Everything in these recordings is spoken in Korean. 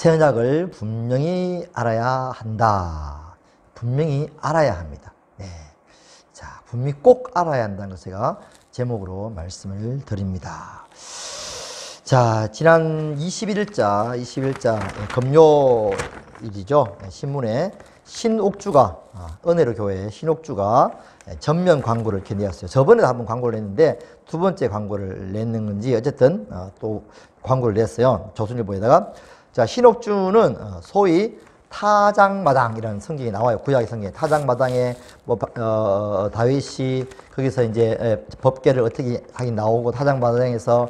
새 언약을 분명히 알아야 한다. 분명히 알아야 합니다. 네. 자, 분명히 꼭 알아야 한다는 것을 제가 제목으로 말씀을 드립니다. 자, 지난 21일자 금요일이죠. 신문에 신옥주가, 은혜로 교회 신옥주가 전면 광고를 이렇게 내었어요. 저번에 한번 광고를 냈는데 두 번째 광고를 냈는 건지 어쨌든 또 광고를 냈어요. 조선일보에다가. 자, 신옥주는 소위 타작마당이라는 성경이 나와요. 구약의 성경에 타작마당에 뭐 다윗이 거기서 이제 법궤를 어떻게 하긴 나오고 타작마당에서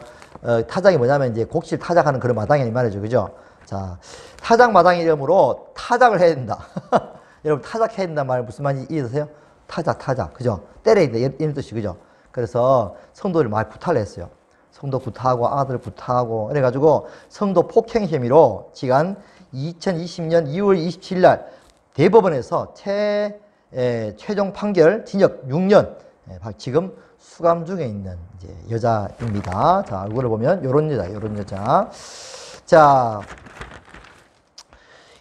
타작이 뭐냐면 이제 곡식 타작하는 그런 마당이 말이죠. 그죠? 자, 타작마당 이름으로 타작을 해야 된다. 여러분 타작해야 된다 말 무슨 말인지 이해되세요? 타작. 그죠? 때려야 돼. 이런 뜻이 그죠? 그래서 성도를 많이 구타를 했어요. 성도 구타하고 아들 구타하고 그래가지고 성도 폭행 혐의로 지난 2020년 2월 27일 날 대법원에서 최종 판결 징역 6년 지금 수감 중에 있는 이제 여자입니다. 자, 얼굴을 보면 요런 여자. 자,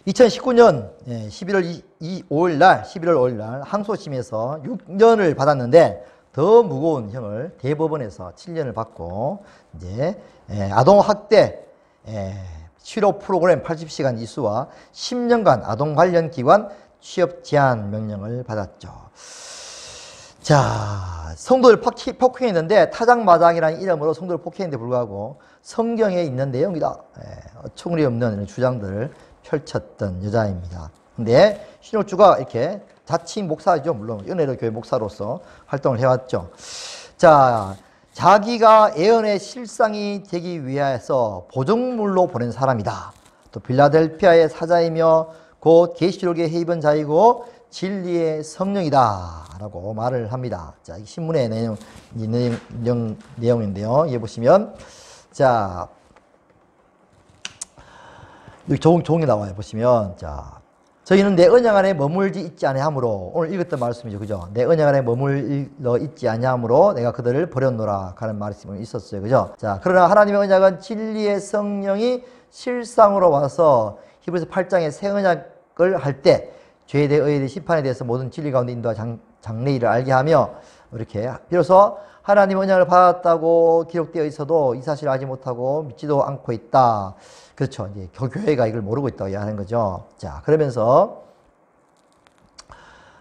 2019년 11월 5일 날 항소심에서 6년을 받았는데 더 무거운 형을 대법원에서 7년을 받고 이제 아동학대 치료 프로그램 80시간 이수와 10년간 아동 관련 기관 취업 제한 명령을 받았죠. 자, 성도를 폭행했는데 타작마당이라는 이름으로 성도를 폭행했는데 불구하고 성경에 있는 내용이다. 어처구니 없는 이런 주장들을 펼쳤던 여자입니다. 근데 신옥주가 이렇게 자칭 목사죠. 물론 은혜로 교회 목사로서 활동을 해왔죠. 자, 자기가 예언의 실상이 되기 위해서 보증물로 보낸 사람이다. 또 빌라델피아의 사자이며 곧 계시록의 해입은 자이고 진리의 성령이다 라고 말을 합니다. 자, 이 신문의 내용인데요. 여기 보시면 자, 여기 종이 나와요. 보시면 자, 저희는 내 언약 안에 머물지 있지 아니하므로 오늘 읽었던 말씀이죠. 그죠? 내 언약 안에 머물러 있지 아니하므로 내가 그들을 버렸노라 하는 말씀이 있었어요. 그죠? 자, 그러나 하나님의 언약은 진리의 성령이 실상으로 와서 히브리서 8장의 새 언약을 할 때 죄에 대해 의에 대해 심판에 대해서 모든 진리 가운데 인도와 장래일을 알게 하며 이렇게 비로소 하나님의 언약을 받았다고 기록되어 있어도 이 사실을 알지 못하고 믿지도 않고 있다. 그렇죠. 이제 교회가 이걸 모르고 있다고 하는 거죠. 자, 그러면서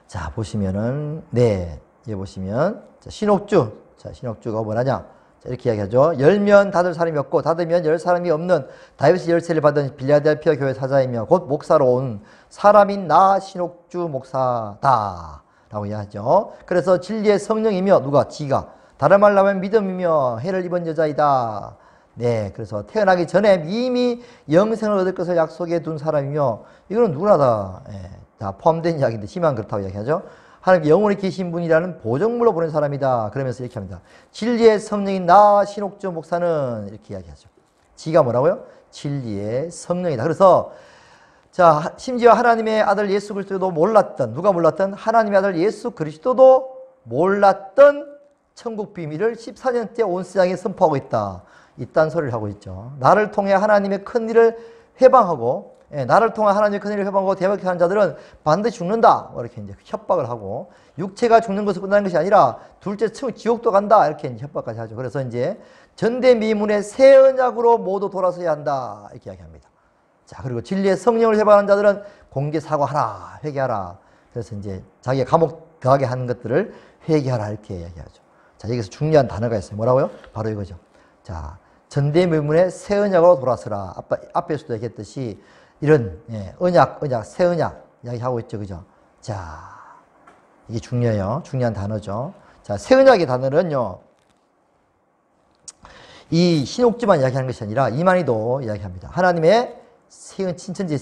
자, 보시면은 여기 보시면 자, 신옥주가 뭐라냐? 자, 이렇게 이야기하죠. 열면 닫을 사람이 없고 닫으면 열 사람이 없는 다윗이 열쇠를 받은 빌라델피아 교회 사자이며 곧 목사로 온 사람인 나 신옥주 목사다 라고 이야기하죠. 그래서 진리의 성령이며 누가? 지가. 다른 말로 하면 믿음이며 해를 입은 여자이다. 네, 그래서 태어나기 전에 이미 영생을 얻을 것을 약속해 둔 사람이며 이거는 누구나 다 포함된 이야기인데 심한 그렇다고 이야기하죠. 하나님 영원히 계신 분이라는 보증물로 보낸 사람이다. 그러면서 이렇게 합니다. 진리의 성령인 나 신옥주 목사는 이렇게 이야기하죠. 지가 뭐라고요? 진리의 성령이다. 그래서 자, 심지어 하나님의 아들 예수 그리스도도 몰랐던, 누가 몰랐던? 하나님의 아들 예수 그리스도도 몰랐던 천국 비밀을 14년째 온 세상에 선포하고 있다. 이딴 소리를 하고 있죠. 나를 통해 하나님의 큰 일을 회방하고, 나를 통해 하나님의 큰 일을 회방하고 대박케 하는 자들은 반드시 죽는다. 이렇게 이제 협박을 하고, 육체가 죽는 것으로 끝나는 것이 아니라 둘째 지옥도 간다. 이렇게 이제 협박까지 하죠. 그래서 이제 전대미문의 새 언약으로 모두 돌아서야 한다. 이렇게 이야기합니다. 자, 그리고 진리의 성령을 회방하는 자들은 공개 사과하라, 회개하라. 그래서 이제 자기가 감옥 더하게 하는 것들을 회개하라. 이렇게 이야기하죠. 자, 여기서 중요한 단어가 있어요. 뭐라고요? 바로 이거죠. 자, 전대미문의 새 언약으로 돌아서라. 앞에서도 얘기했듯이 이런 언약, 새 언약 이야기하고 있죠. 그죠? 자, 이게 중요해요. 중요한 단어죠. 자, 새 언약의 단어는요. 이 신옥주만 이야기하는 것이 아니라 이만희도 이야기합니다. 하나님의 신천지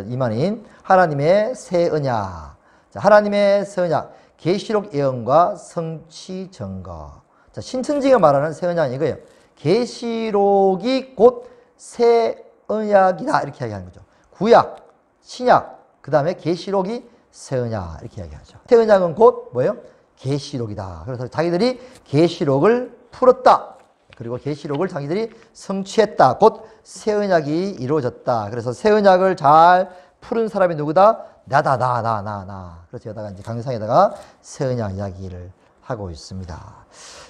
이만희 하나님의 새 언약. 자, 하나님의 새 언약. 계시록 예언과 성취 증거. 자, 신천지가 말하는 새 언약은 이거예요. 계시록이 곧 새 언약이다. 이렇게 이야기하는 거죠. 구약, 신약, 그 다음에 계시록이 새 언약. 이렇게 이야기하죠. 새 언약은 곧 뭐예요? 계시록이다. 그래서 자기들이 계시록을 풀었다. 그리고 계시록을 자기들이 성취했다. 곧 새 언약이 이루어졌다. 그래서 새 언약을 잘 푸른 사람이 누구다? 나. 그래서 여기다가 이제 강의상에다가 새 언약 이야기를 하고 있습니다.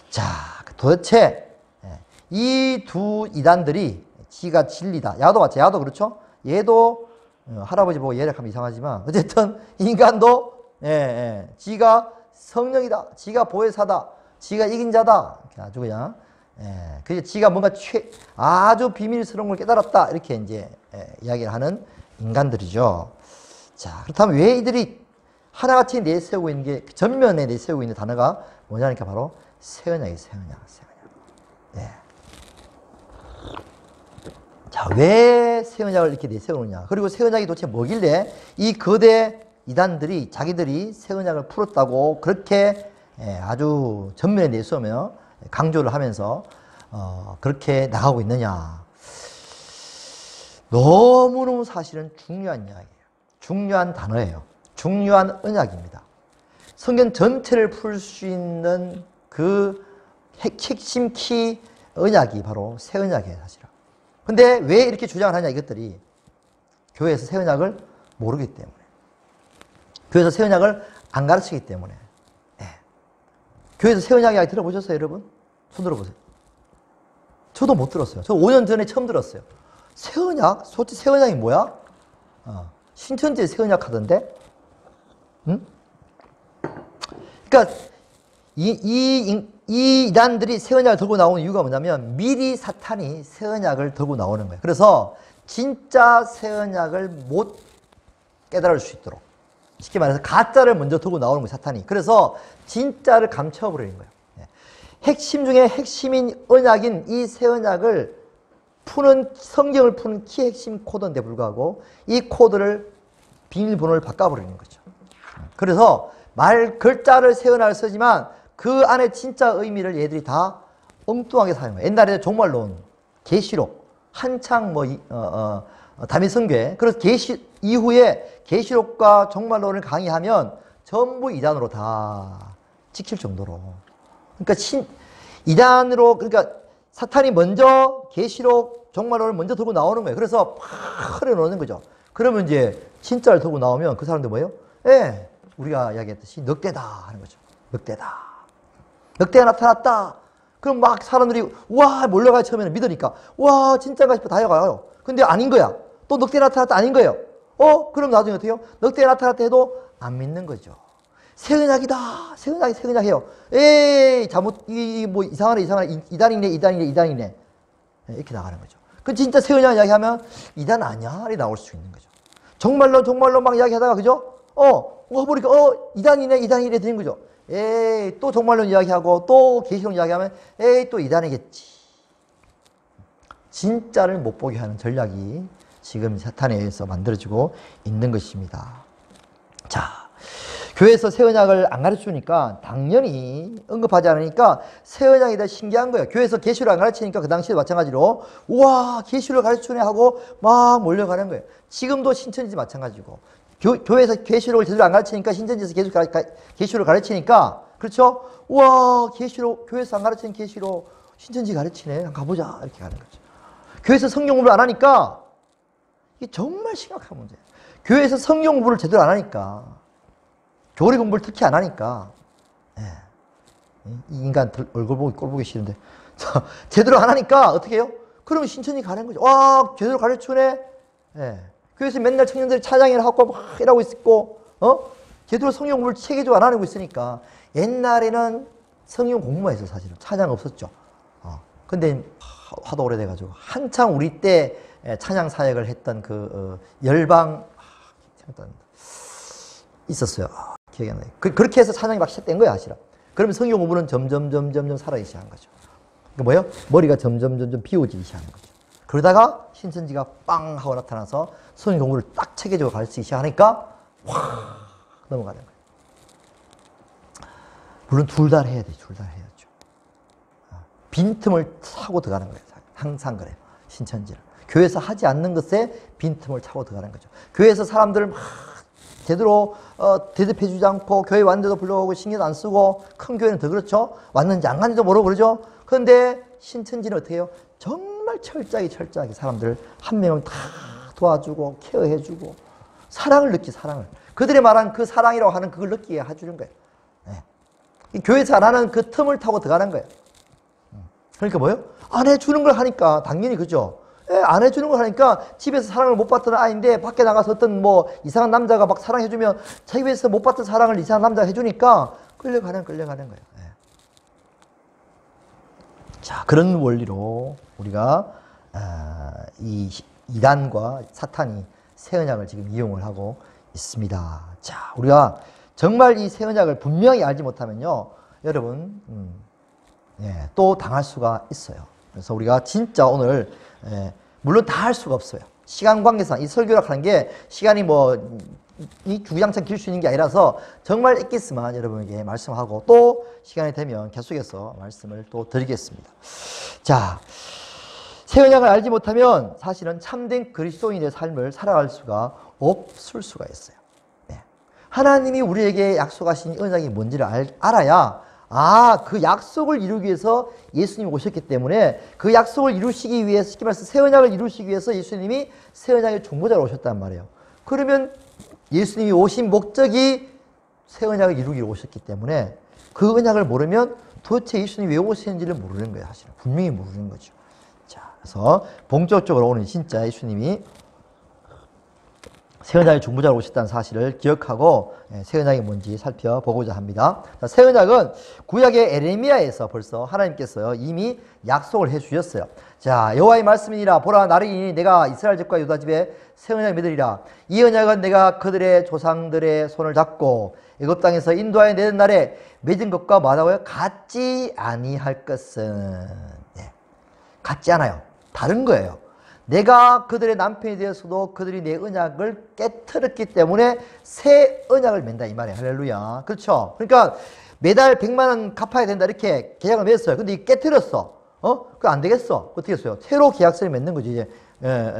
자, 도대체 이 두 이단들이 지가 진리다. 야도 맞죠? 야도 그렇죠? 얘도 할아버지 보고 예략하면 이상하지만 어쨌든 인간도 지가 성령이다. 지가 보혜사다. 지가 이긴 자다. 아주 그냥 그게 지가 뭔가 아주 비밀스러운 걸 깨달았다. 이렇게 이제 이야기를 하는 인간들이죠. 자, 그렇다면 왜 이들이 하나같이 내세우고 있는 게 전면에 내세우고 있는 단어가 뭐냐니까 바로 새 언약이에요. 새 언약. 네. 자, 왜 새 언약을 이렇게 내세우느냐. 그리고 새 언약이 도대체 뭐길래 이 거대 이단들이 자기들이 새 언약을 풀었다고 그렇게 아주 전면에 내세우며 강조를 하면서 그렇게 나가고 있느냐. 너무너무 사실은 중요한 이야기예요. 중요한 단어예요. 중요한 언약입니다. 성경 전체를 풀 수 있는 그 핵심 키 언약이 바로 새 언약이에요, 사실은. 근데 왜 이렇게 주장을 하냐, 이것들이. 교회에서 새 언약을 모르기 때문에. 교회에서 새 언약을 안 가르치기 때문에. 교회에서 새 언약 이야기 들어보셨어요, 여러분? 손 들어보세요. 저도 못 들었어요. 저 5년 전에 처음 들었어요. 새 언약? 솔직히 새 언약이 뭐야? 신천지에 새 언약 하던데? 응? 그러니까 이 이단들이 새 언약을 들고 나오는 이유가 뭐냐면 미리 사탄이 새 언약을 들고 나오는 거예요. 그래서 진짜 새 언약을 못 깨달을 수 있도록 쉽게 말해서 가짜를 먼저 들고 나오는 거예요, 사탄이. 그래서 진짜를 감춰버리는 거예요. 핵심 중에 핵심인 언약인 이 새 언약을 푸는, 성경을 푸는 키 핵심 코드인데 불구하고 이 코드를 비밀번호를 바꿔버리는 거죠. 그래서 글자를 새 언약을 쓰지만 그 안에 진짜 의미를 얘들이 다 엉뚱하게 사용해요. 옛날에 종말론, 계시록, 한창 다미성궤. 그래서 이후에 계시록과 종말론을 강의하면 전부 이단으로 다 찍힐 정도로. 그러니까 이단으로, 그러니까 사탄이 먼저 계시록, 종말론을 먼저 들고 나오는 거예요. 그래서 팍 흐려놓는 거죠. 그러면 이제 진짜를 들고 나오면 그 사람들 뭐예요? 우리가 이야기했듯이 늑대다 하는 거죠. 늑대가 나타났다. 그럼 막 사람들이 와 몰려가요. 처음에는 믿으니까 와 진짜인가 싶어 달려가요. 근데 아닌 거야. 또 늑대 나타났다 아닌 거예요. 그럼 나중에 어떻게 해요? 늑대 나타났다 해도 안 믿는 거죠. 새 언약이다. 새 언약 해요. 잘못 뭐 이상하네. 이단이네. 이렇게 나가는 거죠. 그 진짜 새 언약 이야기하면 이단 아니야? 이렇게 나올 수 있는 거죠. 정말로 막 이야기하다가 그죠? 보니까 이단이네 되는 거죠. 또 정말론 이야기하고 또 계시록 이야기하면 또 이단이겠지. 진짜를 못 보게 하는 전략이 지금 사탄에 의해서 만들어지고 있는 것입니다. 자, 교회에서 새 언약을 안 가르치니까 당연히 언급하지 않으니까 새 언약이 더 신기한 거예요. 교회에서 계시록 안 가르치니까 그 당시에도 마찬가지로 우와 계시록 가르치네 하고 막 몰려가는 거예요. 지금도 신천지 마찬가지고 교회에서 계시록을 제대로 안 가르치니까 신천지에서 계속 계시록을 가르치니까 그렇죠? 우와 계시록 교회에서 안 가르치는 계시록 신천지 가르치네. 한번 가보자 이렇게 가는 거죠. 교회에서 성경 공부를 안 하니까 이게 정말 심각한 문제예요. 교회에서 성경 공부를 제대로 안 하니까 교리 공부를 특히 안 하니까 이 인간 얼굴 보고 꼴 보기 싫은데 제대로 안 하니까 어떻게 해요? 그러면 신천지 가는 거죠. 와 제대로 가르치네. 교회에서 맨날 청년들이 차장일 하고 막 일하고 있고 제대로 성경 공부를 체계적으로 안 하고 있으니까 옛날에는 성경 공부만 했어 사실은. 찬양 없었죠. 근데 하도 오래돼가지고 한창 우리 때 찬양 사역을 했던 그 열방 있었어요. 기억이 안 나요. 그렇게 해서 찬양이 막 시작된 거야 사실은. 그러면 성경 공부는 점점 살아가기 시작한 거죠. 그러니까 뭐예요? 머리가 점점 비워지기 시작하는 거죠. 그러다가 신천지가 빵 하고 나타나서 성경 공부를 딱 체계적으로 가르치기 시작하니까 확 넘어가는 거예요. 물론 둘 다 해야 돼. 둘 다 해야죠. 빈틈을 차고 들어가는 거예요. 항상 그래요. 신천지는. 교회에서 하지 않는 것에 빈틈을 차고 들어가는 거죠. 교회에서 사람들을 막 제대로 대접해주지 않고 교회 왔는데도 불러오고 신경 안 쓰고 큰 교회는 더 그렇죠. 왔는지 안 갔는지도 모르고 그러죠. 그런데 신천지는 어떻게 해요? 정말 철저하게 사람들 한 명을 다 도와주고 케어해주고 사랑을 느끼 사랑을. 그들이 말한 그 사랑이라고 하는 그걸 느끼게 해주는 거예요. 네. 이 교회에서 안 하는 그 틈을 타고 들어가는 거예요. 그러니까 뭐예요? 안 해주는 걸 하니까 당연히 그죠. 예, 안 해주는 걸 하니까 집에서 사랑을 못 받던 아이인데 밖에 나가서 어떤 뭐 이상한 남자가 막 사랑해주면 자기 집에서 못 받던 사랑을 이상한 남자가 해주니까 끌려가는 거예요. 예. 자, 그런 원리로 우리가 이 이단과 사탄이 새 언약을 지금 이용을 하고 있습니다. 자, 우리가 정말 이 새 언약을 분명히 알지 못하면요, 여러분 또 당할 수가 있어요. 그래서 우리가 진짜 오늘 물론 다 할 수가 없어요. 시간 관계상 이 설교를 하는 게 시간이 뭐 이 주구장창 길 수 있는 게 아니라서 정말 엑기스만 여러분에게 말씀하고 또 시간이 되면 계속해서 말씀을 또 드리겠습니다. 자, 새 언약을 알지 못하면 사실은 참된 그리스도인의 삶을 살아갈 수가 없을 수가 있어요. 네. 하나님이 우리에게 약속하신 언약이 뭔지를 알아야 그 약속을 이루기 위해서 예수님이 오셨기 때문에 그 약속을 이루시기 위해서 쉽게 말해서 새 언약을 이루시기 위해서 예수님이 새 언약의 중보자로 오셨단 말이에요. 그러면 예수님이 오신 목적이 새 언약을 이루기 위해 오셨기 때문에 그 언약을 모르면 도대체 예수님이 왜 오셨는지를 모르는 거예요. 사실은 분명히 모르는 거죠. 자, 그래서 본격적으로 오늘 진짜 예수님이 새 언약의 중보자로 오셨다는 사실을 기억하고 새 언약이 뭔지 살펴보고자 합니다. 새 언약은 구약의 에레미야에서 벌써 하나님께서 이미 약속을 해주셨어요. 자, 여호와의 말씀이니라. 보라, 나를 이니 내가 이스라엘 집과 유다 집에 새 언약을 맺으리라. 이 언약은 내가 그들의 조상들의 손을 잡고 애굽 땅에서 인도하여 내는 날에 맺은 것과 마다하여 같지 아니할 것은, 같지 않아요. 다른 거예요. 내가 그들의 남편이 되었어도 그들이 내 언약을 깨트렸기 때문에 새 언약을 맺는다 이 말이에요. 할렐루야. 그렇죠? 그러니까 매달 100만 원 갚아야 된다 이렇게 계약을 맺었어요. 근데 이 깨트렸어. 그거 안 되겠어. 어떻게 했어요? 새로 계약서를 맺는 거지. 이제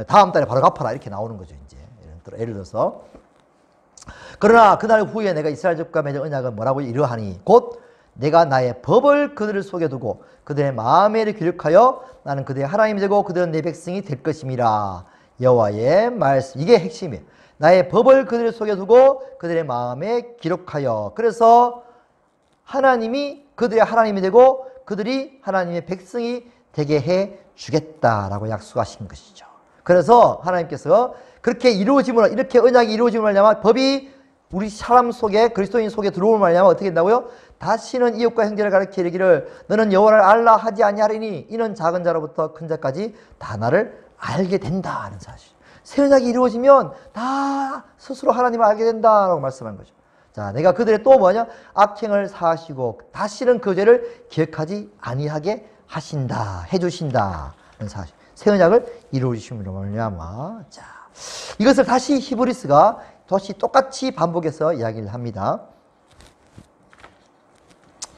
다음 달에 바로 갚아라 이렇게 나오는 거죠. 이제 예를 들어서. 그러나 그날 후에 내가 이스라엘 집과 맺은 언약은 뭐라고 이러하니 곧 내가 나의 법을 그들을 속에 두고 그들의 마음에 기록하여 나는 그들의 하나님이 되고 그들은 내 백성이 될 것임이라. 여호와의 말씀. 이게 핵심이에요. 나의 법을 그들 속에 두고 그들의 마음에 기록하여. 그래서 하나님이 그들의 하나님이 되고 그들이 하나님의 백성이 되게 해 주겠다라고 약속하신 것이죠. 그래서 하나님께서 그렇게 이루어짐을, 이렇게 언약이 이루어짐을 하려면 법이 우리 사람 속에, 그리스도인 속에 들어오는 말이냐면 어떻게 된다고요? 다시는 이웃과 형제를 가르쳐 이르기를 너는 여호와를 알라 하지 아니하리니 이는 작은 자로부터 큰 자까지 다 나를 알게 된다는 사실. 새 언약이 이루어지면 다 스스로 하나님을 알게 된다라고 말씀한 거죠. 자, 내가 그들의 또 뭐냐? 악행을 사하시고 다시는 그 죄를 기억하지 아니하게 하신다, 해주신다는 사실. 새 언약을 이루어주심으로 말미암아. 자, 이것을 다시 히브리스가 다시 똑같이 반복해서 이야기를 합니다.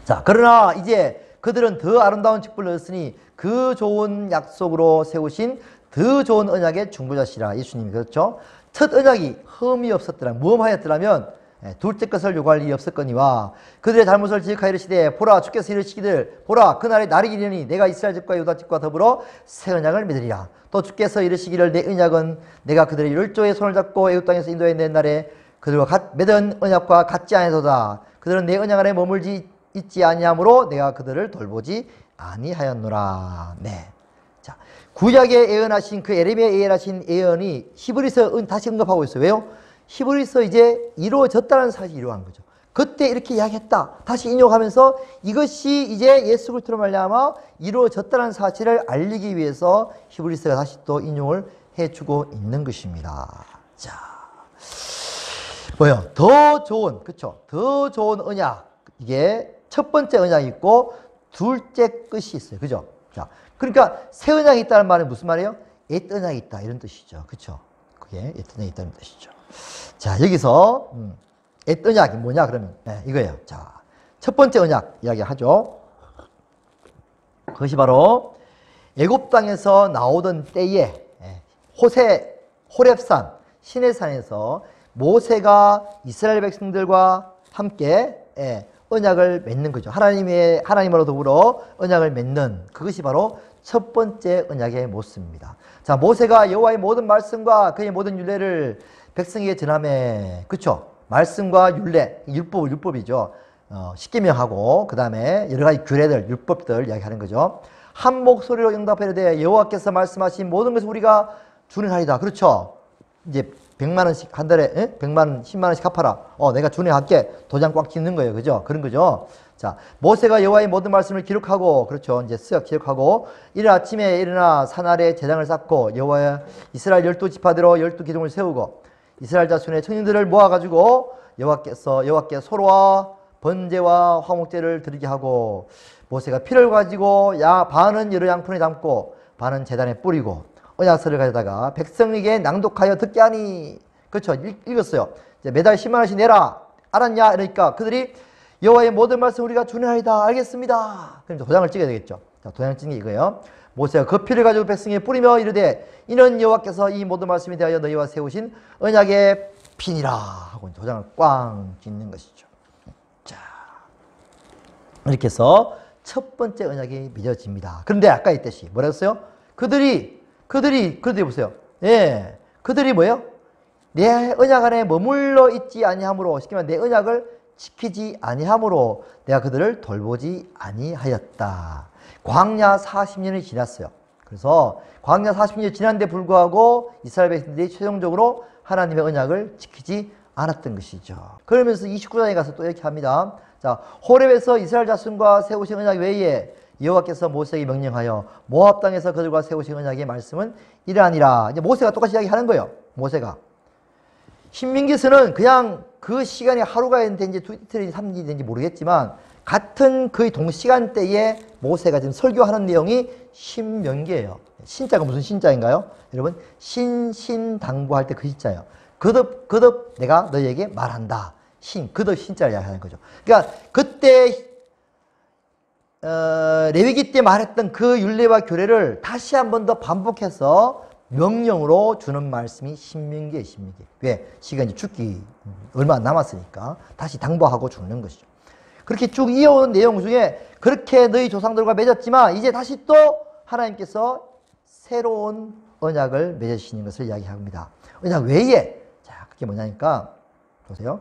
자, 그러나 이제 그들은 더 아름다운 직분을 얻었으니 그 좋은 약속으로 세우신 더 좋은 언약의 중보자시라. 예수님이 그렇죠. 첫 언약이 흠이 없었더라. 무엄하였더라면 둘째 것을 요구할 일이 없었거니와 그들의 잘못을 지적하여 이르시되 보라 주께서 이르시기를 보라 그날에 날이 이르니 내가 이스라엘 집과 유다 집과 더불어 새 언약을 맺으리라. 또 주께서 이르시기를 내 언약은 내가 그들의 율조의 손을 잡고 애굽 땅에서 인도해 낸 날에 그들과 맺은 언약과 같지 아니하도다. 그들은 내 언약 안에 머물지 있지 아니하므로 내가 그들을 돌보지 아니하였노라. 네. 자, 구약에 예언하신 그 에레미야에 예언하신 예언이 히브리서 다시 언급하고 있어요. 왜요? 히브리서 이제 이루어졌다는 사실이 이루어진 거죠. 그때 이렇게 이야기했다. 다시 인용하면서 이것이 이제 예수 그리스도로 말미암아 이루어졌다는 사실을 알리기 위해서 히브리서가 다시 또 인용을 해주고 있는 것입니다. 자, 뭐요? 더 좋은, 그렇죠? 더 좋은 언약. 이게 첫 번째 언약이 있고 둘째 끝이 있어요. 그죠? 자, 그러니까 새 언약이 있다는 말은 무슨 말이에요? 옛 언약이 있다 이런 뜻이죠. 그렇죠? 그게 옛 언약이 있다는 뜻이죠. 자, 여기서 옛 언약이 뭐냐 그러면 이거예요. 자, 첫 번째 언약 이야기하죠. 그것이 바로 애굽 땅에서 나오던 때에 호렙산 시내산에서 모세가 이스라엘 백성들과 함께 언약을 맺는 거죠. 하나님으로 더불어 언약을 맺는 그것이 바로 첫 번째 언약의 모습입니다. 자, 모세가 여호와의 모든 말씀과 그의 모든 율례를 백성에게 전하매, 그렇죠? 말씀과 율례, 율법이죠. 십계명하고 그 다음에 여러 가지 규례들, 율법들 이야기하는 거죠. 한 목소리로 응답하려되 여호와께서 말씀하신 모든 것을 우리가 준행하리다. 그렇죠? 이제 100만 원씩 한 달에 100만, 10만 원씩 갚아라. 내가 준행할게. 도장 꽉 찍는 거예요. 그죠? 그런 거죠. 자, 모세가 여호와의 모든 말씀을 기록하고, 그렇죠? 이제 쓱 기록하고, 이른 아침에 일어나 산 아래 제단을 쌓고 여호와의 이스라엘 12지파대로 12기둥을 세우고 이스라엘 자손의 청년들을 모아가지고 여호와께 소로와 번제와 화목제를 드리게 하고, 모세가 피를 가지고 반은 여러 양푼에 담고 반은 제단에 뿌리고 언약서를 가져다가 백성에게 낭독하여 듣게 하니, 그렇죠? 읽었어요. 이제 매달 10만 원씩 내라. 알았냐? 그러니까 그들이 여호와의 모든 말씀 우리가 준행하리다. 알겠습니다. 그럼 도장을 찍어야 되겠죠. 자, 도장 찍는 게 이거예요. 모세가 그 피를 가지고 백성에게 뿌리며 이르되 이는 여호와께서 이 모든 말씀에 대하여 너희와 세우신 언약의 피니라 하고 도장을 꽝 찍는 것이죠. 자, 이렇게 해서 첫 번째 언약이 맺어집니다. 그런데 아까 했듯이 뭐라 했어요? 그들이 보세요. 예, 그들이 뭐예요? 내 언약 안에 머물러 있지 아니하므로, 쉽게 말하면 내 언약을 지키지 아니하므로 내가 그들을 돌보지 아니하였다. 광야 40년이 지났어요. 그래서 광야 40년이 지났는데 불구하고 이스라엘 백성들이 최종적으로 하나님의 언약을 지키지 않았던 것이죠. 그러면서 29장에 가서 또 이렇게 합니다. 자, 호렙에서 이스라엘 자손과 세우신 언약 외에 여호와께서 모세에게 명령하여 모압 땅에서 그들과 세우신 언약의 말씀은 이러하니라. 이제 모세가 똑같이 이야기하는 거예요. 모세가. 신명기에서는 그냥 그 시간이 하루가 됐는지 이틀이 3일이 됐는지 모르겠지만 같은 거의 동시간대에 모세가 지금 설교하는 내용이 신명기예요. 신자가 무슨 신자인가요? 여러분, 신신당부할 때 그 신자예요. 거듭 내가 너희에게 말한다. 거듭 신자를 이야기하는 거죠. 그러니까 그때 레위기 때 말했던 그 율례와 규례를 다시 한 번 더 반복해서 명령으로 주는 말씀이 신명기예요. 신명기. 왜? 시간이 죽기 얼마 안 남았으니까 다시 당부하고 주는 것이죠. 그렇게 쭉 이어오는 내용 중에 그렇게 너희 조상들과 맺었지만 이제 다시 또 하나님께서 새로운 언약을 맺으시는 것을 이야기합니다. 언약 외에, 자, 그게 뭐냐니까 보세요.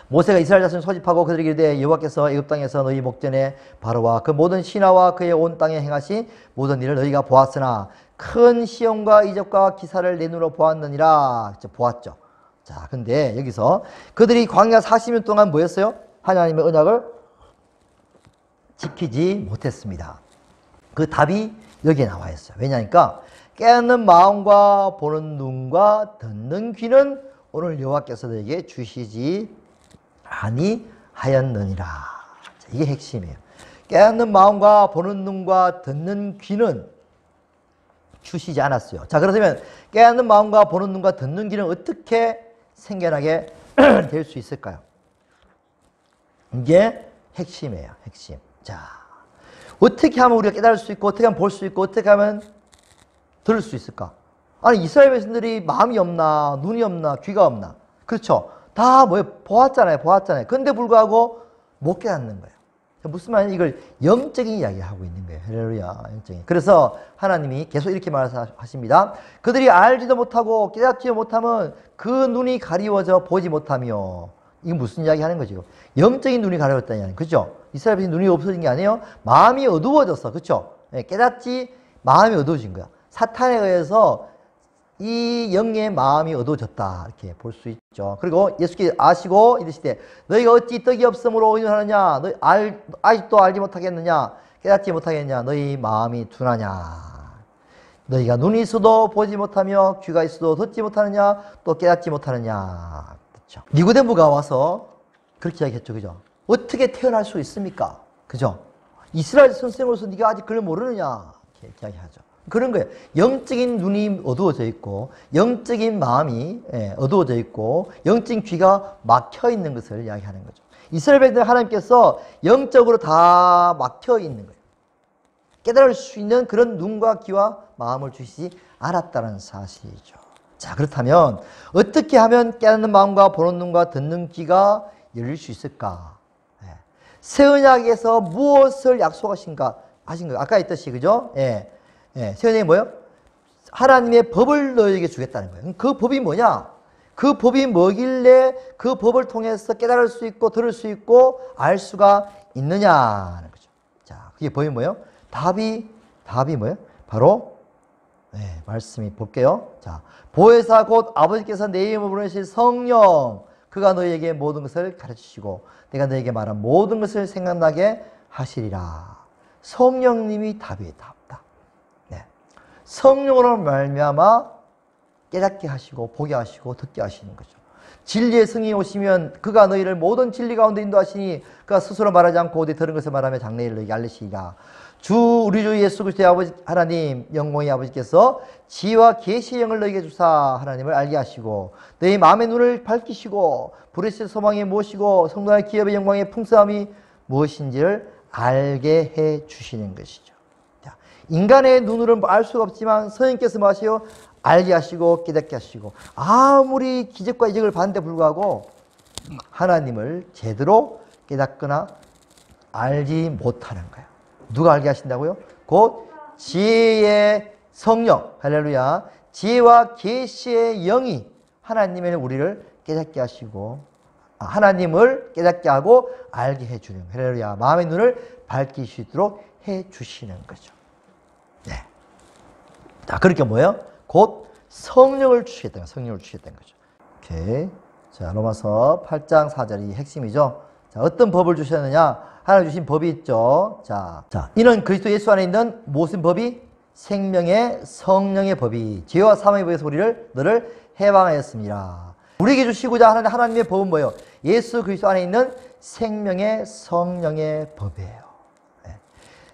모세가 이스라엘 자손을 소집하고 그들에게 이르되 여호와께서 애굽 땅에서 너희 목전에 바로와 그 모든 신하와 그의 온 땅에 행하신 모든 일을 너희가 보았으나 큰 시험과 이적과 기사를 내 눈으로 보았느니라. 보았죠. 자, 근데 여기서 그들이 광야 40년 동안 뭐였어요? 하나님의 언약을 지키지 못했습니다. 그 답이 여기에 나와 있어요. 왜냐니까 깨닫는 마음과 보는 눈과 듣는 귀는 오늘 여호와께서 너에게 주시지 아니하였느니라. 자, 이게 핵심이에요. 깨닫는 마음과 보는 눈과 듣는 귀는 주시지 않았어요. 자, 그렇다면 깨닫는 마음과 보는 눈과 듣는 귀는 어떻게 생겨나게 될 수 있을까요? 이게 핵심이에요. 핵심. 자, 어떻게 하면 우리가 깨달을 수 있고 어떻게 하면 볼 수 있고 어떻게 하면 들을 수 있을까? 아니, 이스라엘 백성들이 마음이 없나 눈이 없나 귀가 없나? 그렇죠. 다 보았잖아요. 그런데 불구하고 못 깨닫는 거예요. 무슨 말이냐? 이걸 영적인 이야기 하고 있는 거예요. 할렐루야. 영적인. 그래서 하나님이 계속 이렇게 말하십니다. 그들이 알지도 못하고 깨닫지도 못하면 그 눈이 가리워져 보지 못하며. 이건 무슨 이야기 하는 거죠? 영적인 눈이 가려웠다는 그죠? 이스라엘 백성이 눈이 없어진 게 아니에요. 마음이 어두워졌어. 그죠? 깨닫지 마음이 어두워진 거야. 사탄에 의해서 이 영의 마음이 어두워졌다. 이렇게 볼 수 있죠. 그리고 예수께서 아시고 이르시되 너희가 어찌 떡이 없으므로 의논하느냐? 너희 아직도 알지 못하겠느냐? 깨닫지 못하겠느냐? 너희 마음이 둔하냐? 너희가 눈이 있어도 보지 못하며 귀가 있어도 듣지 못하느냐? 또 깨닫지 못하느냐? 그렇죠. 니고데모가 와서 그렇게 이야기했죠. 그죠? 어떻게 태어날 수 있습니까? 그죠? 이스라엘 선생으로서 네가 아직 그걸 모르느냐? 이렇게 이야기하죠. 그런 거예요. 영적인 눈이 어두워져 있고 영적인 마음이 어두워져 있고 영적인 귀가 막혀 있는 것을 이야기하는 거죠. 이스라엘 백성들 하나님께서 영적으로 다 막혀 있는 거예요. 깨달을 수 있는 그런 눈과 귀와 마음을 주시지 않았다는 사실이죠. 자, 그렇다면 어떻게 하면 깨닫는 마음과 보는 눈과 듣는 귀가 열릴 수 있을까? 새 언약에서 무엇을 약속하신가 하신 거예요. 아까 했듯이 그죠? 예. 예. 새 언약이 뭐예요? 하나님의 법을 너에게 주겠다는 거예요. 그 법이 뭐냐? 그 법이 뭐길래 그 법을 통해서 깨달을 수 있고 들을 수 있고 알 수가 있느냐는 거죠. 자, 그게 법이 뭐예요? 답이 뭐예요? 바로 말씀이 볼게요. 자, 보혜사 곧 아버지께서 내 이름으로 보내실 성령 그가 너희에게 모든 것을 가르치시고 내가 너희에게 말한 모든 것을 생각나게 하시리라. 성령님이 답이에요. 답. 네. 성령으로 말미암아 깨닫게 하시고 보게 하시고 듣게 하시는 거죠. 진리의 성령이 오시면 그가 너희를 모든 진리 가운데 인도하시니 그가 스스로 말하지 않고 오직 들은 것을 말하며 장래를 너희에게 알리시리라. 우리 주 예수 그리스도의 아버지 하나님 영광의 아버지께서 지혜와 계시의 영을 너희에게 주사 하나님을 알게 하시고 너희 마음의 눈을 밝히시고 불의의 소망이 무엇이고 성도의 기업의 영광의 풍성함이 무엇인지를 알게 해 주시는 것이죠. 자, 인간의 눈으로는 알 수가 없지만 성령께서 뭐 하시오? 알게 하시고 깨닫게 하시고 아무리 기적과 이적을 받는데 불구하고 하나님을 제대로 깨닫거나 알지 못하는 거예요. 누가 알게 하신다고요? 곧 지혜의 성령, 할렐루야. 지혜와 계시의 영이 하나님의 우리를 깨닫게 하시고 하나님을 깨닫게 하고 알게 해주는 거예요. 할렐루야. 마음의 눈을 밝힐 수 있도록 해주시는 거죠. 네. 자, 그러니까 뭐예요? 곧 성령을 주시겠다는 거예요. 성령을 주시겠다는 거죠. 오케이. 자, 로마서 8장 4절이 핵심이죠. 자, 어떤 법을 주셨느냐? 하나님 주신 법이 있죠. 자, 이는 그리스도 예수 안에 있는 무슨 법이? 생명의 성령의 법이 죄와 사망의 법에서 너를 해방하였습니다. 우리에게 주시고자 하는 하나님의 법은 뭐예요? 예수 그리스도 안에 있는 생명의 성령의 법이에요. 네.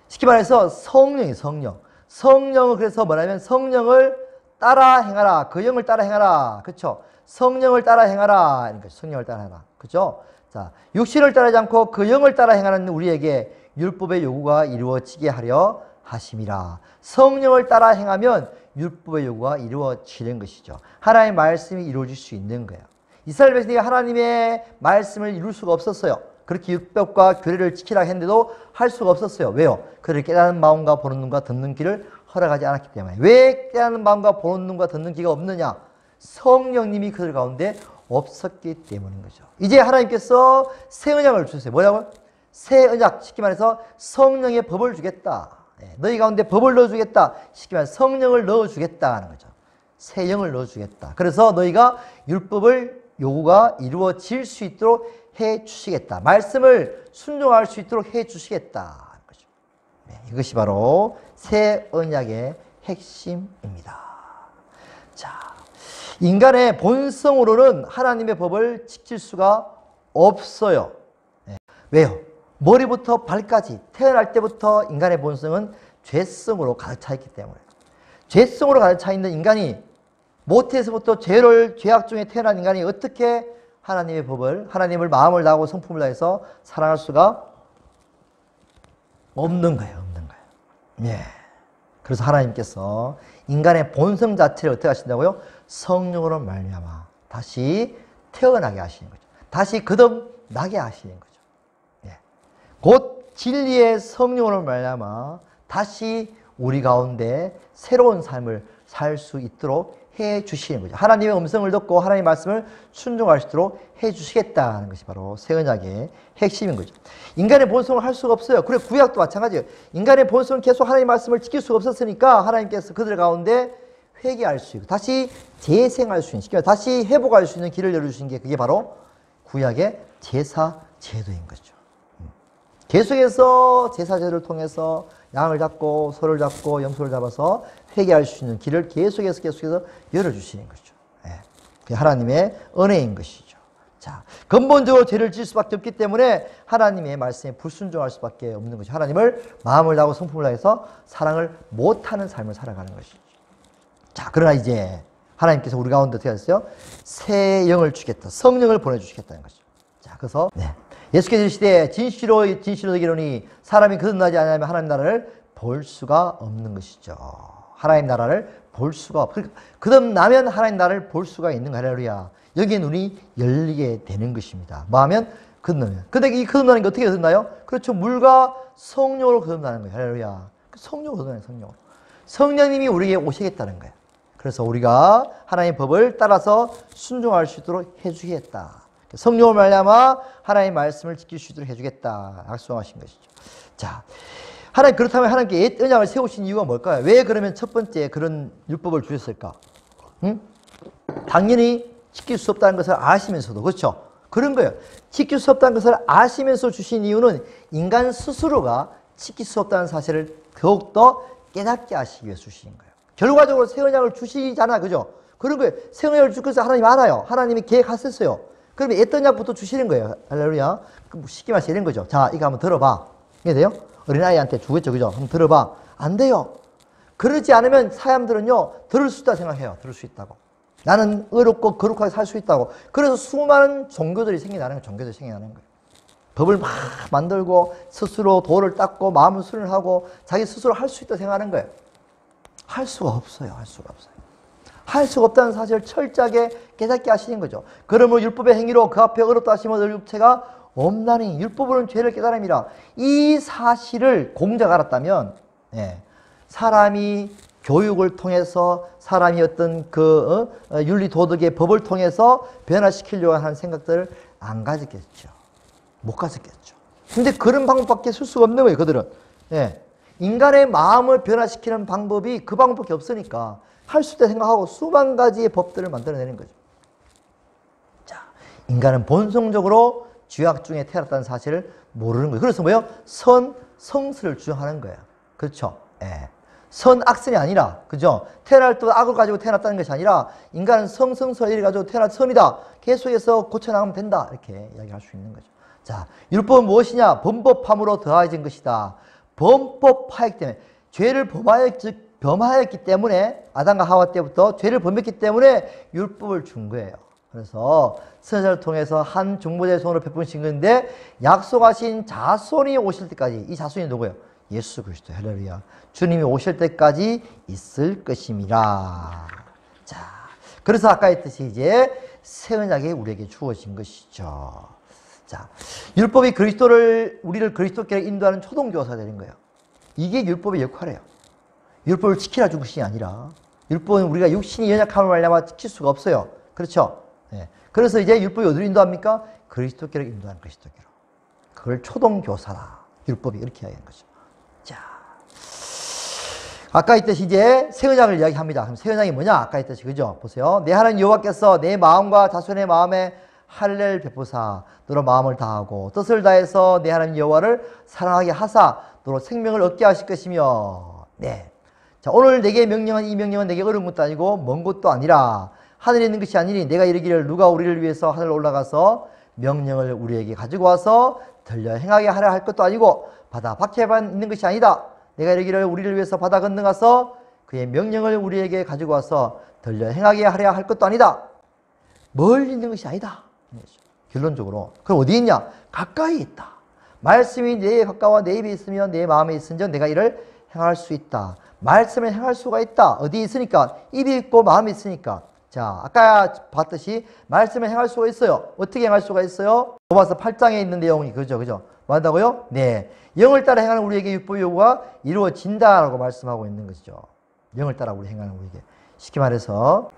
쉽게 말해서 성령이 성령. 성령은 그래서 뭐냐면 성령을 따라 행하라. 그 영을 따라 행하라. 그렇죠? 성령을 따라 행하라. 그러니까 성령을 따라 행하라. 그렇죠? 자, 육신을 따르지 않고 그 영을 따라 행하는 우리에게 율법의 요구가 이루어지게 하려 하심이라. 성령을 따라 행하면 율법의 요구가 이루어지는 것이죠. 하나님의 말씀이 이루어질 수 있는 거예요. 이스라엘 백성이 하나님의 말씀을 이룰 수가 없었어요. 그렇게 율법과 규례를 지키라 했는데도 할 수가 없었어요. 왜요? 그를 깨닫는 마음과 보는 눈과 듣는 귀를 허락하지 않았기 때문에. 왜 깨닫는 마음과 보는 눈과 듣는 귀가 없느냐? 성령님이 그들 가운데 없었기 때문인 거죠. 이제 하나님께서 새 언약을 주셨어요. 뭐냐고요? 새 언약, 쉽게 말해서 성령의 법을 주겠다. 너희 가운데 법을 넣어주겠다. 쉽게 말해서 성령을 넣어주겠다 하는 거죠. 새 영을 넣어주겠다. 그래서 너희가 율법을 요구가 이루어질 수 있도록 해주시겠다. 말씀을 순종할 수 있도록 해주시겠다 하는 거죠. 이것이 바로 새 언약의 핵심입니다. 자, 인간의 본성으로는 하나님의 법을 지킬 수가 없어요. 왜요? 머리부터 발까지 태어날 때부터 인간의 본성은 죄성으로 가득 차 있기 때문에. 죄성으로 가득 차 있는 인간이 모태에서부터 죄악 중에 태어난 인간이 어떻게 하나님의 법을, 하나님을 마음을 다하고 성품을 다해서 사랑할 수가 없는 거예요. 없는 거예요. 예. 그래서 하나님께서 인간의 본성 자체를 어떻게 하신다고요? 성령으로 말미암아 다시 태어나게 하시는 거죠. 다시 거듭나게 하시는 거죠. 예. 곧 진리의 성령으로 말미암아 다시 우리 가운데 새로운 삶을 살 수 있도록 해 주시는 거죠. 하나님의 음성을 듣고 하나님의 말씀을 순종할 수 있도록 해 주시겠다는 것이 바로 새 언약의 핵심인 거죠. 인간의 본성을 할 수가 없어요. 그래 구약도 마찬가지예요. 인간의 본성은 계속 하나님의 말씀을 지킬 수가 없었으니까 하나님께서 그들 가운데 회개할 수 있고 다시 재생할 수 있는, 다시 회복할 수 있는 길을 열어주신 게 그게 바로 구약의 제사 제도인 거죠. 계속해서 제사 제도를 통해서 양을 잡고 소를 잡고 염소를 잡아서 회개할 수 있는 길을 계속해서 열어주시는 거죠. 그게 하나님의 은혜인 것이죠. 자, 근본적으로 죄를 지을 수밖에 없기 때문에 하나님의 말씀에 불순종할 수밖에 없는 것이죠. 하나님을 마음을 다하고 성품을 다해서 사랑을 못하는 삶을 살아가는 것이죠. 자, 그러나 이제 하나님께서 우리 가운데 어떻게 하셨어요? 새 영을 주겠다. 성령을 보내주시겠다는 거죠. 자, 그래서 예수께서 이르시되 진실로 너희에게 사람이 거듭나지 않으면 하나님 나라를 볼 수가 없는 것이죠. 하나님 나라를 볼 수가 없고 거듭나면 하나님 나라를 볼 수가 있는 거예요. 할렐루야. 여기에 눈이 열리게 되는 것입니다. 뭐 하면 거듭나면. 근데 이 거듭나는 게 어떻게 거듭나요? 그렇죠. 물과 성령으로 거듭나는 거예요. 할렐루야. 성령으로 거듭나는 성령으로. 성령님이 우리에게 오시겠다는 거예요. 그래서 우리가 하나님의 법을 따라서 순종할 수 있도록 해주겠다. 성령을 말미암아 하나님의 말씀을 지킬 수 있도록 해주겠다. 약속하신 것이죠. 자, 하나님 그렇다면 하나님께 옛 언약을 세우신 이유가 뭘까요? 왜 그러면 첫 번째 그런 율법을 주셨을까? 응? 당연히 지킬 수 없다는 것을 아시면서도 그렇죠? 그런 거예요. 지킬 수 없다는 것을 아시면서 주신 이유는 인간 스스로가 지킬 수 없다는 사실을 더욱더 깨닫게 하시기 위해서 주신 거예요. 결과적으로 새 언약을 주시잖아. 그죠? 그런 거예요. 새 언약을 주기 위해서 하나님 알아요. 하나님이 계획하셨어요. 그러면 옛 언약부터 주시는 거예요. 할렐루야. 쉽게 말해서 이런 거죠. 자, 이거 한번 들어봐. 이게 돼요? 어린아이한테 주겠죠. 그죠? 한번 들어봐. 안 돼요. 그러지 않으면 사람들은요, 들을 수 있다 생각해요. 들을 수 있다고. 나는 의롭고 거룩하게 살 수 있다고. 그래서 수많은 종교들이 생겨나는 거예요. 종교들이 생겨나는 거예요. 법을 막 만들고 스스로 도를 닦고 마음을 순응하고 자기 스스로 할 수 있다 생각하는 거예요. 할 수가 없어요. 할 수가 없어요. 할 수가 없다는 사실을 철저하게 깨닫게 하시는 거죠. 그러므로 율법의 행위로 그 앞에 어렵다 하시면 너희 육체가 없나니 율법으로는 죄를 깨달음이라. 이 사실을 공자가 알았다면 사람이 교육을 통해서 사람이 어떤 그 윤리 도덕의 법을 통해서 변화시키려고 하는 생각들을 안 가졌겠죠. 못 가졌겠죠. 근데 그런 방법밖에 쓸 수가 없는 거예요. 그들은. 인간의 마음을 변화시키는 방법이 그 방법밖에 없으니까 할 수 있다 생각하고 수만 가지의 법들을 만들어내는 거죠. 자, 인간은 본성적으로 죄악 중에 태어났다는 사실을 모르는 거예요. 그래서 뭐예요? 성스를 주장하는 거예요. 그렇죠? 선악선이 아니라, 그죠? 태어날 때 악을 가지고 태어났다는 것이 아니라 인간은 성서를 가지고 태어난 선이다. 계속해서 고쳐나가면 된다. 이렇게 이야기할 수 있는 거죠. 자, 율법은 무엇이냐? 범법함으로 더해진 것이다. 범법 파획 때문에 죄를 범하였기 때문에 아담과 하와 때부터 죄를 범했기 때문에 율법을 준 거예요. 그래서 선지자를 통해서 한 중보자의 손으로 베푸신 건데 약속하신 자손이 오실 때까지, 이 자손이 누구예요? 예수 그리스도. 할렐루야. 주님이 오실 때까지 있을 것임이라. 자, 그래서 아까 했듯이 이제 새 언약이 우리에게 주어진 것이죠. 자, 율법이 우리를 그리스도께 인도하는 초동교사가 되는 거예요. 이게 율법의 역할이에요. 율법을 지키라 준 것이 아니라 율법은 우리가 육신이 연약함을 말미암아 지킬 수가 없어요. 그렇죠? 그래서 이제 율법이 어디로 인도합니까? 그리스도께로 인도하는 그리스도께로. 그걸 초동교사라. 율법이 이렇게 이야기하는 거죠. 자, 아까 했듯이 이제 새 언약을 이야기합니다. 그럼 새 언약이 뭐냐? 아까 했듯이 그죠? 보세요. 내 하나님 여호와께서 내 마음과 자손의 마음에 할례를 베푸사 너로 마음을 다하고 뜻을 다해서 내 하나님 여호와를 사랑하게 하사 너로 생명을 얻게 하실 것이며. 자, 오늘 내게 명령한 이 명령은 내게 어려운 것도 아니고 먼 것도 아니라 하늘에 있는 것이 아니니 내가 이르기를 누가 우리를 위해서 하늘로 올라가서 명령을 우리에게 가지고 와서 들려 행하게 하려 할 것도 아니고 바다 밖에만 있는 것이 아니다. 내가 이르기를 우리를 위해서 바다 건너가서 그의 명령을 우리에게 가지고 와서 들려 행하게 하려 할 것도 아니다. 멀리 있는 것이 아니다. 결론적으로. 그럼 어디 있냐? 가까이 있다. 말씀이 내에 가까워 내 입에 있으면 내 마음에 있은즉 내가 이를 행할 수 있다. 말씀을 행할 수가 있다. 어디에 있으니까? 입이 있고 마음이 있으니까. 자, 아까 봤듯이 말씀을 행할 수가 있어요. 어떻게 행할 수가 있어요? 로마서 8장에 있는 내용이 그죠? 뭐 한다고요? 영을 따라 행하는 우리에게 율법 요구가 이루어진다라고 말씀하고 있는 것이죠. 영을 따라 우리 행하는 우리에게. 쉽게 말해서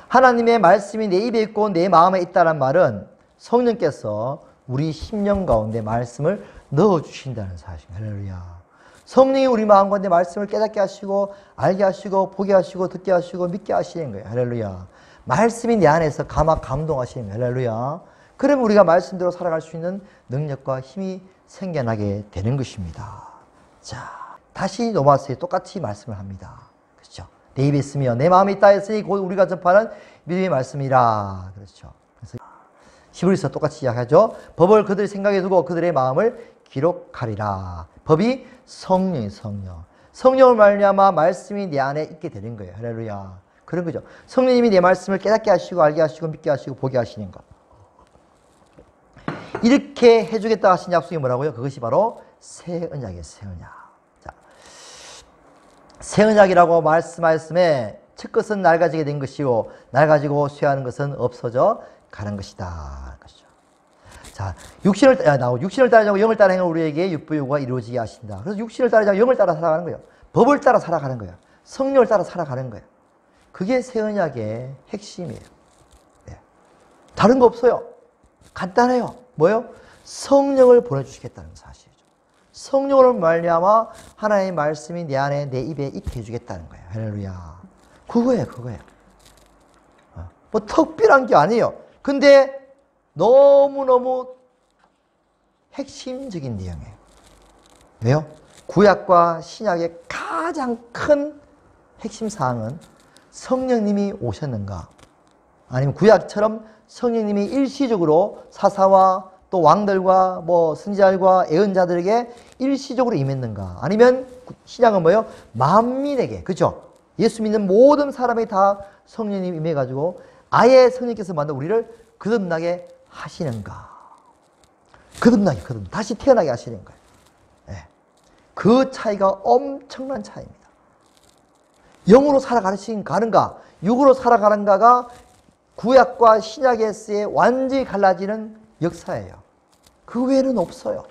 하나님의 말씀이 내 입에 있고 내 마음에 있다는 말은 성령께서 우리 심령 가운데 말씀을 넣어주신다는 사실입니다. 할렐루야. 성령이 우리 마음 가운데 말씀을 깨닫게 하시고 알게 하시고 보게 하시고 듣게 하시고 믿게 하시는 거예요. 할렐루야. 말씀이 내 안에서 감동하시는 거예요. 할렐루야. 그러면 우리가 말씀대로 살아갈 수 있는 능력과 힘이 생겨나게 되는 것입니다. 자, 다시 로마서에 똑같이 말씀을 합니다. 그렇죠? 내 입에 있으며 내 마음에 있다 했으니 곧 우리가 전파하는 믿음의 말씀이라. 그렇죠? 그래서 히브리서 똑같이 이야기하죠. 법을 그들의 생각에 두고 그들의 마음을 기록하리라. 법이 성령이 성령. 성령을 말미암아 말씀이 내 안에 있게 되는 거예요. 할렐루야. 그런 거죠. 성령님이 내 말씀을 깨닫게 하시고 알게 하시고 믿게 하시고 보게 하시는 것. 이렇게 해주겠다 하신 약속이 뭐라고요? 그것이 바로 새 언약이에요. 새 언약. 자, 새 언약이라고 말씀하였음에 첫 것은 낡아지게 된 것이고 낡아지고 쇠하는 것은 없어져 가는 것이다. 자, 육신을 따르지 않고 영을 따라 행을 우리에게 육부유가 이루어지게 하신다. 그래서 육신을 따르지 않고 영을 따라 살아가는 거예요. 법을 따라 살아가는 거예요. 성령을 따라 살아가는 거예요. 그게 새 언약의 핵심이에요. 네. 다른 거 없어요. 간단해요. 뭐예요? 성령을 보내주시겠다는 사실이죠. 성령으로 말미암아 하나님의 말씀이 내 안에 내 입에 있게 해주겠다는 거예요. 할렐루야. 그거예요. 뭐 특별한 게 아니에요. 근데 너무너무 핵심적인 내용이에요. 왜요? 구약과 신약의 가장 큰 핵심 사항은 성령님이 오셨는가, 아니면 구약처럼 성령님이 일시적으로 사사와 또 왕들과 뭐 선지자들과 예언자들에게 일시적으로 임했는가, 아니면 신약은 뭐예요? 만민에게, 그렇죠? 예수 믿는 모든 사람이 다 성령님이 임해가지고 아예 성령께서 만든 우리를 거듭나게 하시는가. 거듭나게 다시 태어나게 하시는 거예요. 네. 그 차이가 엄청난 차이입니다. 영으로 살아가는가, 육으로 살아가는가가 구약과 신약에서의 완전히 갈라지는 역사예요. 그 외에는 없어요.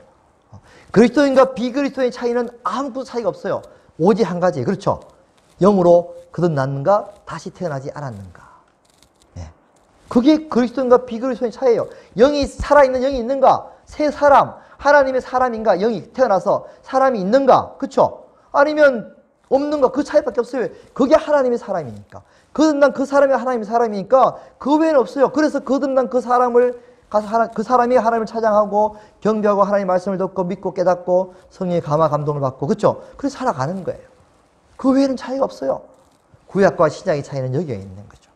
그리스도인과 비그리스도인의 차이는 아무것도 차이가 없어요. 오직 한 가지, 그렇죠? 영으로 거듭났는가, 다시 태어나지 않았는가. 네. 그게 그리스도인과 비그리스도인의 차이예요. 영이 살아있는 영이 있는가? 새 사람, 하나님의 사람인가? 영이 태어나서 사람이 있는가? 그렇죠? 아니면 없는가? 그 차이밖에 없어요. 그게 하나님의 사람이니까. 거듭난 그 사람이 하나님의 사람이니까 그 외에는 없어요. 그래서 거듭난 그 사람을 가서 그 사람이 하나님을 찬양하고 경배하고 하나님의 말씀을 듣고 믿고 깨닫고 성령의 감화 감동을 받고, 그렇죠? 그래서 살아가는 거예요. 그 외에는 차이가 없어요. 구약과 신약의 차이는 여기에 있는 거죠.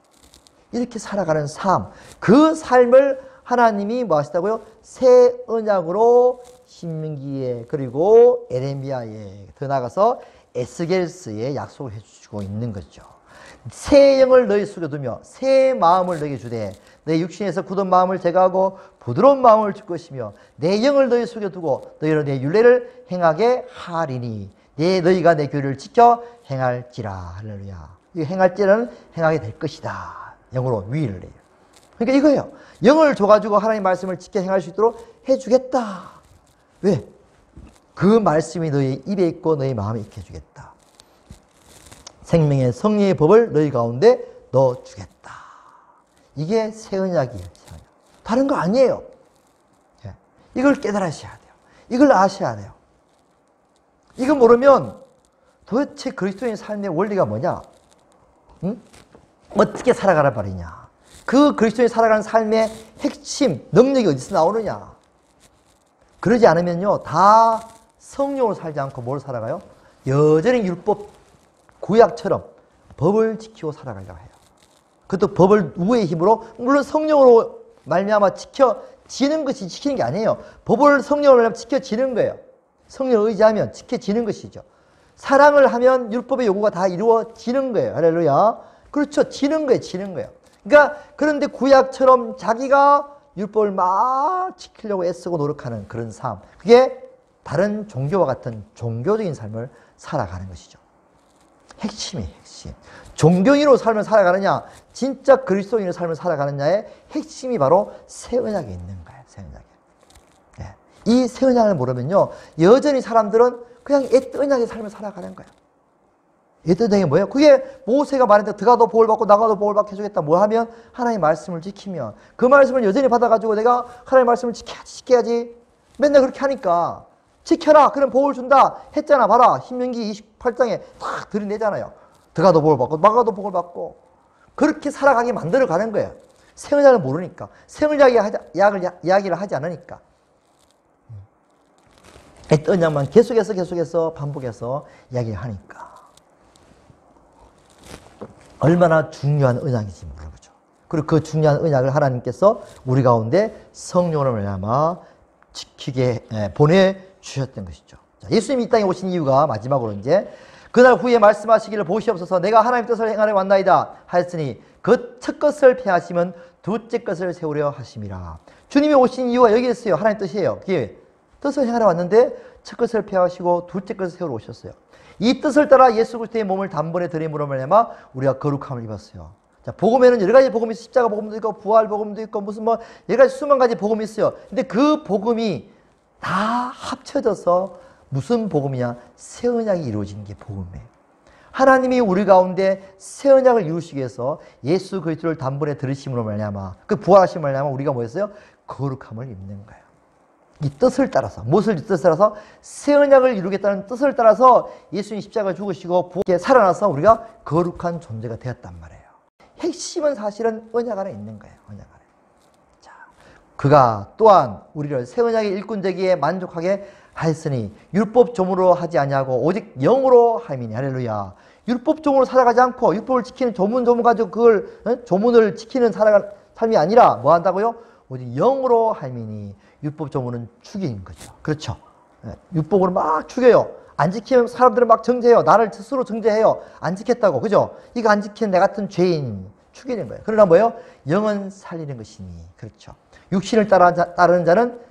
이렇게 살아가는 삶, 그 삶을 하나님이 뭐 하시다고요? 새 언약으로 신명기에, 그리고 에레미야에, 더 나아가서 에스겔서에 약속을 해주시고 있는 거죠. 새 영을 너희 속에 두며 새 마음을 너희에게 주되 내 육신에서 굳은 마음을 제거하고 부드러운 마음을 줄 것이며 내 영을 너희 속에 두고 너희로 내 율례를 행하게 하리니 너희가 내 교리를 지켜 행할지라. 할렐루야. 이 행할지라는 행하게 될 것이다. 영으로 위를 해요. 그러니까 이거예요. 영을 줘가지고 하나님의 말씀을 지켜 행할 수 있도록 해주겠다. 왜? 그 말씀이 너희 입에 있고 너희 마음에 있게 해주겠다. 생명의 성령의 법을 너희 가운데 넣어주겠다. 이게 새 언약이에요. 다른 거 아니에요. 이걸 깨달으셔야 돼요. 이걸 아셔야 돼요. 이거 모르면 도대체 그리스도인 삶의 원리가 뭐냐? 응? 어떻게 살아가란 말이냐? 그 그리스도인이 살아가는 삶의 핵심, 능력이 어디서 나오느냐? 그러지 않으면요, 다 성령으로 살지 않고 뭘 살아가요? 여전히 율법, 구약처럼 법을 지키고 살아가려고 해요. 그것도 법을 누구의 힘으로? 물론 성령으로 말미암아 지켜지는 것이 지키는 게 아니에요. 법을 성령으로 말미암아 지켜지는 거예요. 성령을 의지하면 지켜지는 것이죠. 사랑을 하면 율법의 요구가 다 이루어지는 거예요. 할렐루야. 그렇죠. 지는 거예요. 그러니까 그런데 구약처럼 자기가 율법을 막 지키려고 애쓰고 노력하는 그런 삶. 그게 다른 종교와 같은 종교적인 삶을 살아가는 것이죠. 핵심이에요, 핵심. 종교인으로 삶을 살아가느냐, 진짜 그리스도인으로 삶을 살아가느냐의 핵심이 바로 새 언약에 있는 거예요, 새 언약에. 예. 이 새 언약을 모르면요, 여전히 사람들은 그냥 옛 언약의 삶을 살아가는 거예요. 옛 언약이 뭐예요? 그게 모세가 말했는데 들어가도 복을 받고 나가도 복을 받게 해주겠다. 뭐 하면? 하나님의 말씀을 지키면. 그 말씀을 여전히 받아가지고 내가 하나님의 말씀을 지켜야지. 맨날 그렇게 하니까. 지켜라. 그럼 복을 준다. 했잖아. 봐라. 신명기 28장에 딱 들이내잖아요. 들어가도 복을 받고 나가도 복을 받고. 그렇게 살아가게 만들어가는 거예요. 새 언약을 모르니까. 새 이야기를 하지 않으니까. 옛 언약만 계속해서 반복해서 이야기를 하니까. 얼마나 중요한 언약인지 모르는 거죠. 그리고 그 중요한 언약을 하나님께서 우리 가운데 성령으로 말미암아 지키게 보내주셨던 것이죠. 자, 예수님이 이 땅에 오신 이유가 마지막으로 이제 그날 후에 말씀하시기를 보시옵소서 내가 하나님의 뜻을 행하려 왔나이다 하였으니 그 첫 것을 폐하시면 둘째 것을 세우려 하심이라. 주님이 오신 이유가 여기 있어요. 하나님 뜻이에요. 그게 뜻을 행하러 왔는데 첫 것을 폐하시고 둘째 것을 세우러 오셨어요. 이 뜻을 따라 예수 그리스도의 몸을 단번에 드림으로 말미암아 우리가 거룩함을 입었어요. 자, 복음에는 여러 가지 복음이 있어요. 십자가 복음도 있고, 부활 복음도 있고, 무슨 뭐, 여러 가지 수만 가지 복음이 있어요. 근데 그 복음이 다 합쳐져서 무슨 복음이냐? 새 언약이 이루어지는 게 복음이에요. 하나님이 우리 가운데 새 언약을 이루시기 위해서 예수 그리스도를 단번에 들으심으로 말미암아, 그 부활하심으로 말미암아 우리가 뭐였어요? 거룩함을 입는 거예요. 이 뜻을 따라서, 무엇을 뜻을 따라서? 새 언약을 이루겠다는 뜻을 따라서 예수님 십자가를 죽으시고 부활에 살아나서 우리가 거룩한 존재가 되었단 말이에요. 핵심은 사실은 언약 안에 있는 거예요. 언약 안에. 자, 그가 또한 우리를 새 언약의 일꾼 되기에 만족하게 하였으니 율법 조문으로 하지 아니하고 오직 영으로 함이니. 할렐루야. 율법 조문으로 살아가지 않고 율법을 지키는 조문 가지고 그걸 조문을 지키는 살아가는 삶이 아니라 뭐 한다고요? 오직 영으로 함이니. 율법 조문은 죽인 거죠. 그렇죠. 율법으로 막 죽여요. 안 지키면 사람들은 막 정죄해요. 나를 스스로 정죄해요. 안 지켰다고. 그죠? 이거 안 지킨 내 같은 죄인 죽이는 거예요. 그러나 뭐예요? 영은 살리는 것이니. 그렇죠. 육신을 따르는 자는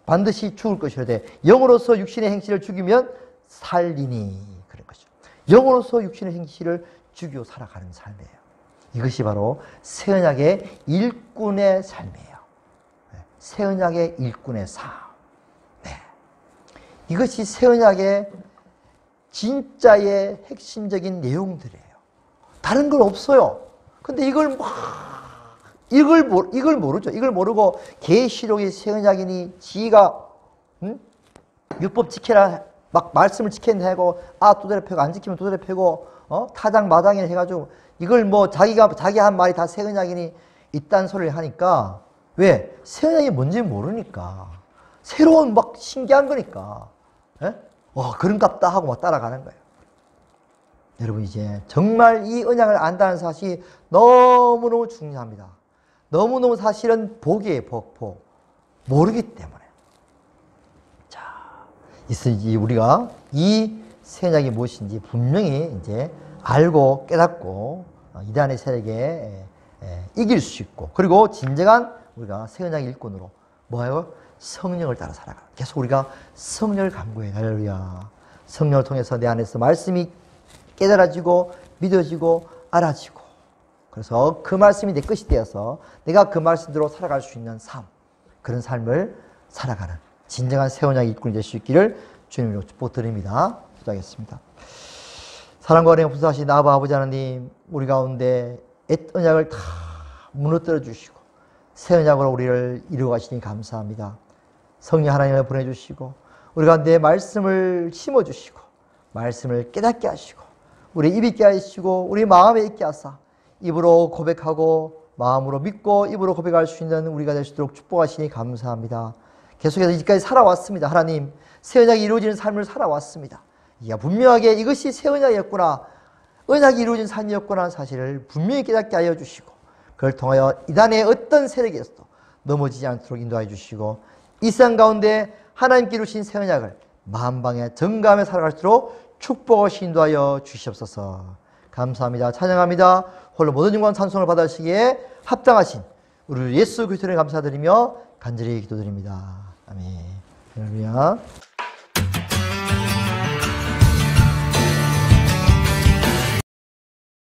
반드시 죽을 것이라되 영으로서 육신의 행실을 죽이면 살리니. 그런 거죠. 영으로서 육신의 행실을 죽이고 살아가는 삶이에요. 이것이 바로 새 언약의 일꾼의 삶이에요. 새 언약의 일꾼의 삶. 네. 이것이 새 언약의 진짜의 핵심적인 내용들이에요. 다른 건 없어요. 근데 이걸 모르죠. 이걸 모르고 계시록이 새 언약이니 지가 율법 지켜라 막 말씀을 지켜야 하고 두드려 패고 안 지키면 두드려 패고 타장 마장이나 해가지고 이걸 뭐 자기 한 말이 다 새 언약이니 이딴 소리를 하니까 왜? 새 언약이 뭔지 모르니까 새로운 막 신기한 거니까 그런갑다 하고 막 따라가는 거예요. 여러분 이제 정말 이 언약을 안다는 사실이 너무너무 중요합니다. 너무너무 사실은 복이에요. 복. 모르기 때문에. 자, 있으니 우리가 이 새 언약이 무엇인지 분명히 이제 알고 깨닫고 이단의 세력에 이길 수 있고, 그리고 진정한 우리가 새 언약의 일꾼으로 뭐예요? 성령을 따라 살아가. 계속 우리가 성령을 간구해요. 할렐루야. 성령을 통해서 내 안에서 말씀이 깨달아지고 믿어지고 알아지고, 그래서 그 말씀이 내 것이 되어서 내가 그 말씀대로 살아갈 수 있는 삶, 그런 삶을 살아가는 진정한 새 언약의 일꾼이 될 수 있기를 주님으로 축복드립니다. 기도하겠습니다. 사랑과 은혜 풍성하신 아버지 하나님, 우리 가운데 옛 언약을 다 무너뜨려 주시고 새 언약으로 우리를 이루어가시니 감사합니다. 성령 하나님을 보내주시고 우리 가운데 말씀을 심어주시고 말씀을 깨닫게 하시고 우리 입 있게 하시고 우리 마음에 있게 하사 입으로 고백하고 마음으로 믿고 입으로 고백할 수 있는 우리가 될 수 있도록 축복하시니 감사합니다. 계속해서 이제까지 살아왔습니다. 하나님, 새 언약이 이루어지는 삶을 살아왔습니다. 분명하게 이것이 새 언약이었구나, 언약이 이루어진 삶이었구나 하는 사실을 분명히 깨닫게 하여 주시고, 그걸 통하여 이단의 어떤 세력에서도 넘어지지 않도록 인도하여 주시고, 이 세상 가운데 하나님께 이루신 새 언약을 만방에 정감에 살아갈수록 축복하시 인도하여 주시옵소서. 감사합니다. 찬양합니다. 홀로 모든 영광 찬송을 받으시기에 합당하신 우리 예수 그리스도를 감사드리며 간절히 기도드립니다. 아멘. 할렐루야.